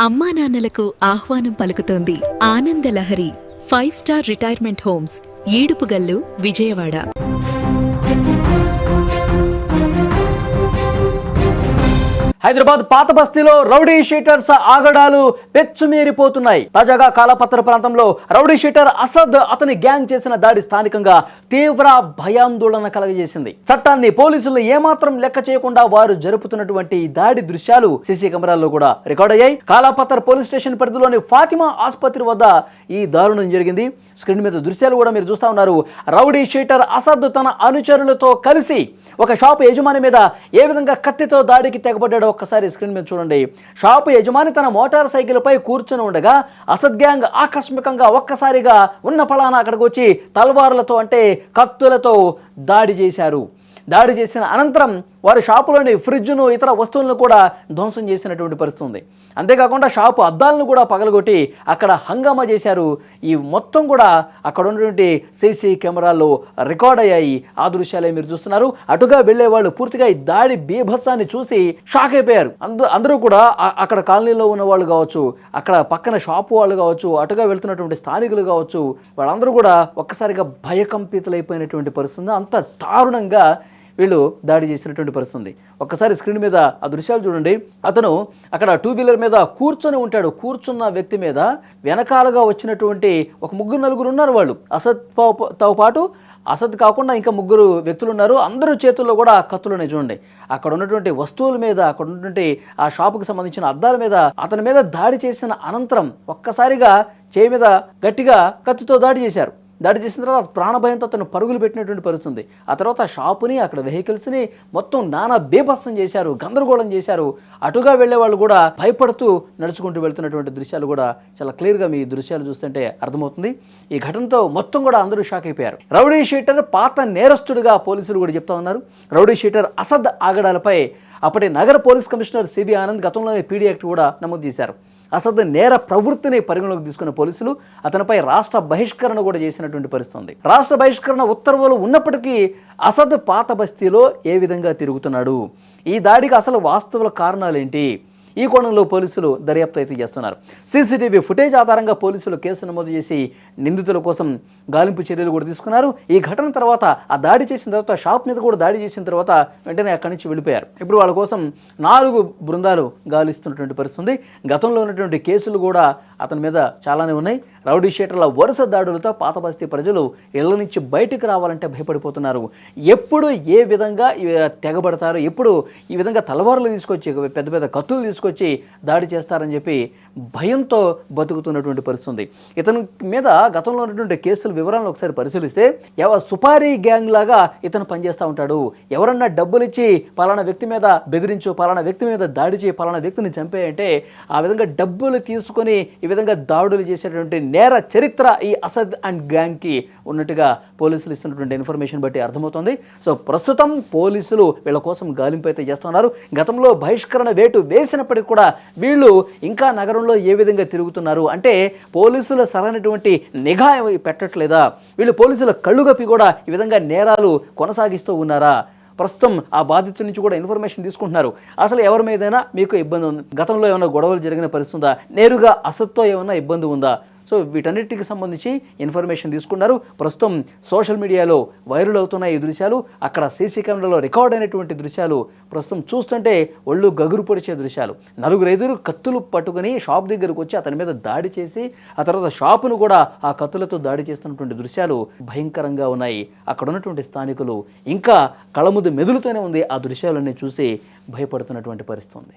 అమ్మా నాన్నలకు ఆహ్వానం పలుకుతోంది ఆనందలహరి 5-స్టార్ రిటైర్మెంట్ హోమ్స్ ఈడుపుగల్లు విజయవాడ. హైదరాబాద్ పాత బస్తీలో రౌడీ షీటర్స్ ఆగడాలు పెచ్చుమీరిపోతున్నాయి. తాజాగా కాలాపత్ర ప్రాంతంలో రౌడీ షీటర్ అసద్ అతని గ్యాంగ్ చేసిన దాడి స్థానికంగా తీవ్ర భయాందోళన కలగజేసింది. చట్టాన్ని పోలీసులు ఏమాత్రం లెక్క చేయకుండా వారు జరుపుతున్నటువంటి దాడి దృశ్యాలు సీసీ కెమెరాల్లో కూడా రికార్డ్ అయ్యాయి. కాలాపత్ర పోలీస్ స్టేషన్ పరిధిలోని ఫాతిమా ఆసుపత్రి వద్ద ఈ దారుణం జరిగింది. స్క్రీన్ మీద దృశ్యాలు కూడా మీరు చూస్తా ఉన్నారు. రౌడీ షీటర్ అసద్ తన అనుచరులతో కలిసి ఒక షాపు యజమాని మీద ఏ విధంగా కత్తితో దాడికి తెగబడ్డాడో ఒక్కసారి స్క్రీన్ మీద చూడండి. షాపు యజమాని తన మోటార్ సైకిల్పై కూర్చుని ఉండగా అసద్ గ్యాంగ్ ఆకస్మికంగా ఒక్కసారిగా ఉన్న పళాన అక్కడికి వచ్చి తల్వార్లతో అంటే కత్తులతో దాడి చేశారు. దాడి చేసిన అనంతరం వారి షాపులోని ఫ్రిడ్జ్ను ఇతర వస్తువులను కూడా ధ్వంసం చేసినటువంటి పరిస్థితి ఉంది. అంతేకాకుండా షాపు అద్దాలను కూడా పగలగొట్టి అక్కడ హంగామా చేశారు. ఈ మొత్తం కూడా అక్కడ ఉన్నటువంటి సీసీ కెమెరాల్లో రికార్డ్ అయ్యాయి. ఆ దృశ్యాలే మీరు చూస్తున్నారు. అటుగా వెళ్లే వాళ్ళు పూర్తిగా ఈ దాడి బీభత్సాన్ని చూసి షాక్ అయిపోయారు. అందరూ కూడా అక్కడ కాలనీలో ఉన్న వాళ్ళు కావచ్చు, అక్కడ పక్కన షాపు వాళ్ళు కావచ్చు, అటుగా వెళ్తున్నటువంటి స్థానికులు కావచ్చు, వాళ్ళందరూ కూడా ఒక్కసారిగా భయకంపితులైపోయినటువంటి పరిస్థితి. అంత దారుణంగా వీళ్ళు దాడి చేసినటువంటి పరిస్థితి. ఒక్కసారి స్క్రీన్ మీద ఆ దృశ్యాలు చూడండి. అతను అక్కడ 2-వీలర్ మీద కూర్చొని ఉంటాడు. కూర్చున్న వ్యక్తి మీద వెనకాలగా వచ్చినటువంటి ఒక 3-4 ఉన్నారు. వాళ్ళు అసద్తో పాటు అసద్ కాకుండా ఇంకా 3 వ్యక్తులు ఉన్నారు. అందరూ చేతుల్లో కూడా కత్తులున్నాయి. చూడండి, అక్కడ ఉన్నటువంటి వస్తువుల మీద, అక్కడ ఉన్నటువంటి ఆ షాపుకి సంబంధించిన అద్దాల మీద అతని మీద దాడి చేసిన అనంతరం ఒక్కసారిగా చేయి మీద గట్టిగా కత్తితో దాడి చేశారు. దాడి చేసిన తర్వాత ప్రాణభయంతో అతను పరుగులు పెట్టినటువంటి పరిస్థితుంది. ఆ తర్వాత షాపుని, అక్కడ వెహికల్స్ని మొత్తం నానా బీభత్సం చేశారు, గందరగోళం చేశారు. అటుగా వెళ్లే వాళ్ళు కూడా భయపడుతూ నడుచుకుంటూ వెళ్తున్నటువంటి దృశ్యాలు కూడా చాలా క్లియర్గా మీ దృశ్యాలు చూస్తుంటే అర్థమవుతుంది. ఈ ఘటనతో మొత్తం కూడా అందరూ షాక్ అయిపోయారు. రౌడీ షీటర్ పాత నేరస్తుడిగా పోలీసులు కూడా చెప్తా ఉన్నారు. రౌడీ షీటర్ అసద్ ఆగడాలపై అప్పటి నగర పోలీస్ కమిషనర్ సిబి ఆనంద్ గతంలోనే పీడీ యాక్ట్ కూడా నమోదు చేశారు. అసద్ నేర ప్రవృత్తిని పరిగణలోకి తీసుకున్న పోలీసులు అతనిపై రాష్ట్ర బహిష్కరణ కూడా చేసినటువంటి పరిస్థితి ఉంది. రాష్ట్ర బహిష్కరణ ఉత్తర్వులు ఉన్నప్పటికీ అసద్ పాత బస్తీలో ఏ విధంగా తిరుగుతున్నాడు, ఈ దాడికి అసలు వాస్తవ కారణాలేంటి, ఈ కోణంలో పోలీసులు దర్యాప్తు అయితే చేస్తున్నారు. సీసీటీవీ ఫుటేజ్ ఆధారంగా పోలీసులు కేసు నమోదు చేసి నిందితుల కోసం గాలింపు చర్యలు కూడా తీసుకున్నారు. ఈ ఘటన తర్వాత ఆ దాడి చేసిన తర్వాత షాప్ మీద కూడా దాడి చేసిన తర్వాత వెంటనే అక్కడి నుంచి వెళ్ళిపోయారు. ఇప్పుడు వాళ్ళ కోసం 4 బృందాలు గాలిస్తున్నటువంటి పరిస్థితి. గతంలో ఉన్నటువంటి కేసులు కూడా అతని మీద చాలానే ఉన్నాయి. రౌడీ షీటర్ల వరుస దాడులతో పాత బస్తీ ప్రజలు ఇళ్ల నుంచి బయటికి రావాలంటే భయపడిపోతున్నారు. ఎప్పుడు ఏ విధంగా తెగబడతారు, ఎప్పుడు ఈ విధంగా తలవారులు తీసుకొచ్చి పెద్ద పెద్ద కత్తులు తీసుకొచ్చి దాడి చేస్తారని చెప్పి భయంతో బతుకుతున్నటువంటి పరిస్థితి. ఇతని మీద గతంలో ఉన్నటువంటి కేసుల వివరాలను ఒకసారి పరిశీలిస్తే సుపారీ గ్యాంగ్ లాగా ఇతను పనిచేస్తూ ఉంటాడు. ఎవరన్నా డబ్బులు ఇచ్చి పలానా వ్యక్తి మీద బెదిరించు, పలానా వ్యక్తి మీద దాడి చేయి, పలానా వ్యక్తిని చంపేయంటే ఆ విధంగా డబ్బులు తీసుకొని ఈ విధంగా దాడులు చేసేటువంటి నేర చరిత్ర ఈ అసద్ అండ్ గ్యాంగ్కి ఉన్నట్టుగా పోలీసులు ఇస్తున్నటువంటి ఇన్ఫర్మేషన్ బట్టి అర్థమవుతుంది. సో ప్రస్తుతం పోలీసులు వీళ్ళ కోసం గాలింపు అయితే చేస్తున్నారు. గతంలో బహిష్కరణ వేటు వేసినప్పటికీ కూడా వీళ్ళు ఇంకా నగరంలో ఏ విధంగా తిరుగుతున్నారు అంటే పోలీసులు సరైనటువంటి నిఘా పెట్టట్లేదా, వీళ్ళు పోలీసుల కళ్ళుగప్పి కూడా ఈ విధంగా నేరాలు కొనసాగిస్తూ ఉన్నారా, ప్రస్తుతం ఆ బాధితుల నుంచి కూడా ఇన్ఫర్మేషన్ తీసుకుంటున్నారు. అసలు ఎవరి మీదైనా మీకు ఇబ్బంది ఉంది, గతంలో ఏమైనా గొడవలు జరిగిన పరిస్థితి ఉందా, నేరుగా అసత్తో ఏమైనా ఇబ్బంది ఉందా, సో వీటన్నిటికి సంబంధించి ఇన్ఫర్మేషన్ తీసుకున్నారు. ప్రస్తుతం సోషల్ మీడియాలో వైరల్ అవుతున్న ఈ దృశ్యాలు, అక్కడ సీసీ కెమెరాలో రికార్డ్ అయినటువంటి దృశ్యాలు ప్రస్తుతం చూస్తుంటే ఒళ్ళు గగురు పొడిచే దృశ్యాలు. 4 కత్తులు పట్టుకుని షాప్ దగ్గరకు వచ్చి అతని మీద దాడి చేసి ఆ తర్వాత షాపును కూడా ఆ కత్తులతో దాడి చేస్తున్నటువంటి దృశ్యాలు భయంకరంగా ఉన్నాయి. అక్కడ ఉన్నటువంటి స్థానికులు ఇంకా కళ్ళముద్దు మెదులుతూనే ఉంది. ఆ దృశ్యాలన్నీ చూసి భయపడుతున్నటువంటి పరిస్థితి ఉంది.